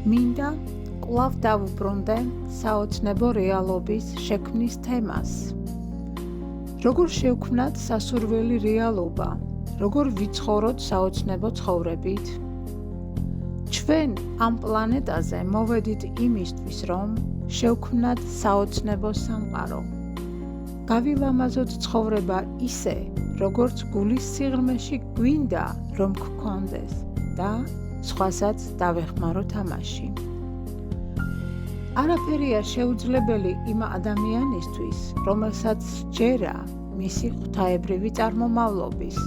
მინდა კვლავ დავუბრუნდე საოცნებო რეალობის შექმნის თემას. როგორ შევქმნათ სასურველი რეალობა, როგორ ვიცხოვროთ საოცნებო ცხოვრებით? ჩვენ ამ პლანეტაზე მოვედით იმისთვის, რომ შევქმნათ საოცნებო სამყარო. გავილამაზოთ ცხოვრება ისე, როგორც გულის სიღრმეში გვინდა, რომ გქონდეს და სხვასაც დავეხმაროთ ამაში. არაფერია შეუძლებელი იმ ადამიანისთვის, რომელსაც სჯერა მისი ღვთაებრივი წარმომავლობის,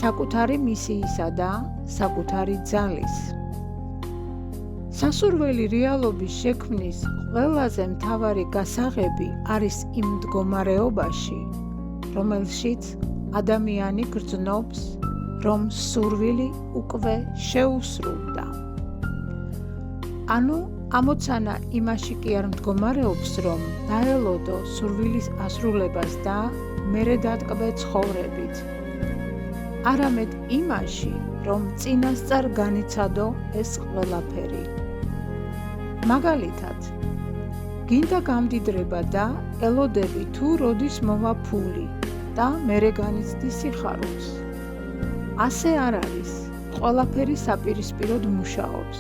საკუთარი მისიისა და საკუთარი ძალის. სასურველი რეალობის შექმნის ყველაზე მთავარი გასაღები არის იმ მდგომარეობაში, რომელშიც ადამიანი გრძნობს, რომ სურვილი უკვე შეუსრულდა. ანუ ამოცანა იმაში კი არ მდგომარეობს, რომ დაელოდო სურვილის ასრულებას და მერე დატკბე ცხოვრებით. არამედ იმაში, რომ წინასწარ განიცადო ეს ყველაფერი. მაგალითად, გინდა გამდიდრება და ელოდები თუ როდის მოვა ფული და მერე განიცდი სიხარულს. ასე არ არის, ყველაფერი საპირისპიროდ მუშაობს.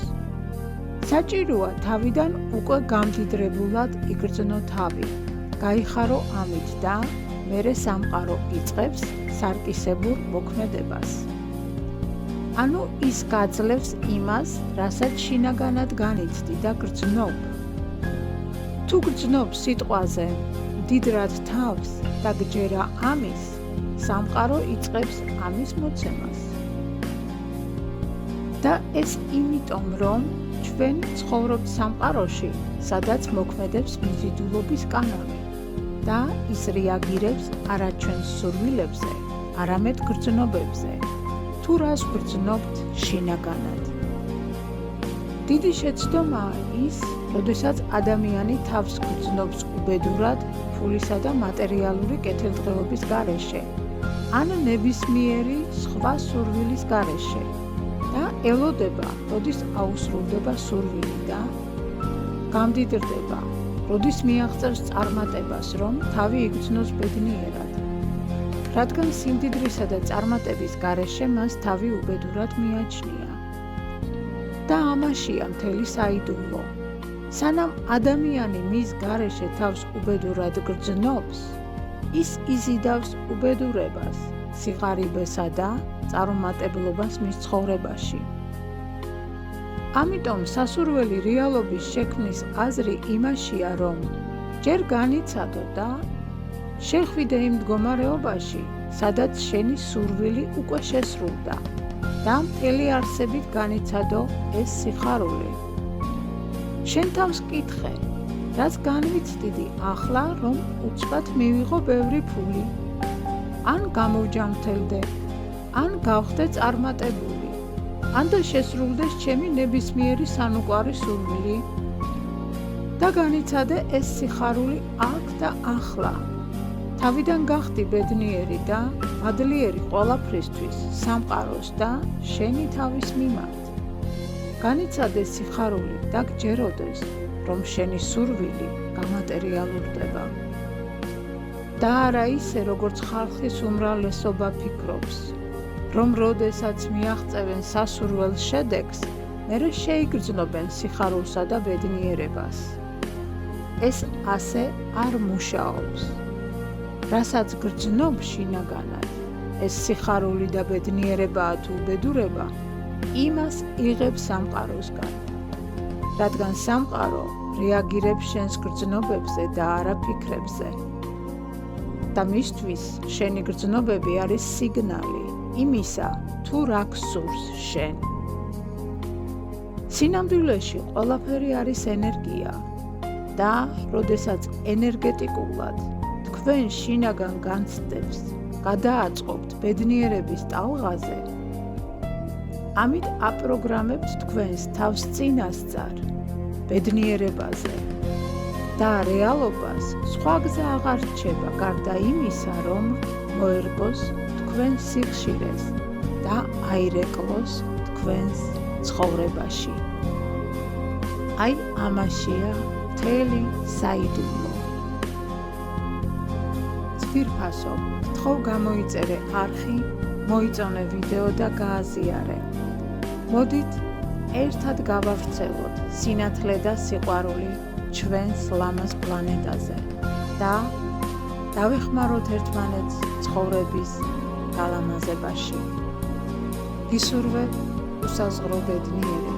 საჭიროა თავიდან უკვე გამდიდრებულად იგრძნო თავი, გაიხარო ამით და მერე სამყარო იწყებს სარკისებურ მოქმედებას. ანუ ის გაძლევს იმას, რასაც შინაგანად განიცდი და გრძნობ. თუ გრძნობ სიტყვაზე, მდიდრად თავს და გჯერა ამის, სამყარო იწყებს ამის მოცემას. და ეს იმიტომ, რომ ჩვენ ცხოვრობთ სამყაროში, სადაც მოქმედებს მიზიდულობის კანონი და ის რეაგირებს არა ჩვენს სურვილებზე, არამედ გრძნობებზე, თუ რას გრძნობთ შინაგანად. დიდი შეცდომაა ის, როდესაც ადამიანი თავს გრძნობს უბედურად ფულისა და მატერიალური კეთილდღეობის გარეშე, ან ნებისმიერი სხვა სურვილის გარეშე და ელოდება, როდის აუსრულდება სურვილი და გამდიდრდება, როდის მიაღწევს წარმატებას, რომ თავი იგრძნოს ბედნიერად. რადგან სიმდიდრისა და წარმატების გარეშე მას თავი უბედურად მიაჩნია. და ამაშია მთელი საიდუმლო. სანამ ადამიანი მის გარეშე თავს უბედურად გრძნობს, ის იზიდავს უბედურებას, სიღარიბესა და წარუმატებლობას მის ცხოვრებაში. ამიტომ სასურველი რეალობის შექმნის აზრი იმაშია, რომ ჯერ განიცადო და შეხვიდე იმ მდგომარეობაში, სადაც შენი სურვილი უკვე შესრულდა და მთელი არსებით განიცადო ეს სიხარული. შენ თავს კითხე, რაც განვიცდიდი ახლა, რომ უცბად მივიღო ბევრი ფული, ან გამოვჯამრთელდე, ან გავხდე წარმატებული, ან და შესრულდეს ჩემი ნებისმიერი სანუკვარი სურვილი და განიცადე ეს სიხარული აქ და ახლა. თავიდან გახდი ბედნიერი და მადლიერი ყველაფრისთვის, სამყაროს და შენი თავის მიმართ. განიცადე სიხარული და გჯეროდეს, რომ შენი სურვილი გამატერიალურდება. და არა ისე, როგორც ხალხის უმრავლესობა ფიქრობს, რომ როდესაც მიაღწევენ სასურველ შედეგს, მერე შეიგრძნობენ სიხარულსა და ბედნიერებას. ეს ასე არ მუშაობს. რასაც გრძნობ შინაგანად, ეს სიხარული და ბედნიერებაა თუ უბედურება, იმას იღებს სამყაროსგან. რადგან სამყარო რეაგირებს შენს გრძნობებზე და არა ფიქრებზე. და მისთვის შენი გრძნობები არის სიგნალი იმისა, თუ რა გსურს შენ. სინამდვილეში ყველაფერი არის ენერგია და როდესაც ენერგეტიკულად თქვენ შინაგან განცდებს გადააწყობთ ბედნიერების ტალღაზე, ამით აპროგრამებთ თქვენს თავს წინასწარ ბედნიერებაზე და რეალობას სხვა გზა აღარ რჩება გარდა იმისა, რომ მოერგოს თქვენ სიხშირეს და აირეკლოს თქვენს ცხოვრებაში. აი ამაშია მთელი საიდუმლო. ძვირფასო, გთხოვ გამოიწერე არხი, მოიწონე ვიდეო და გააზიარე. მოდით ერთად გავავრცელოთ სინათლე და სიყვარული ჩვენს ლამაზ პლანეტაზე და დავეხმაროთ ერთმანეთს ცხოვრების გალამაზებაში. გისურვებ უსაზღრო ბედნიერება.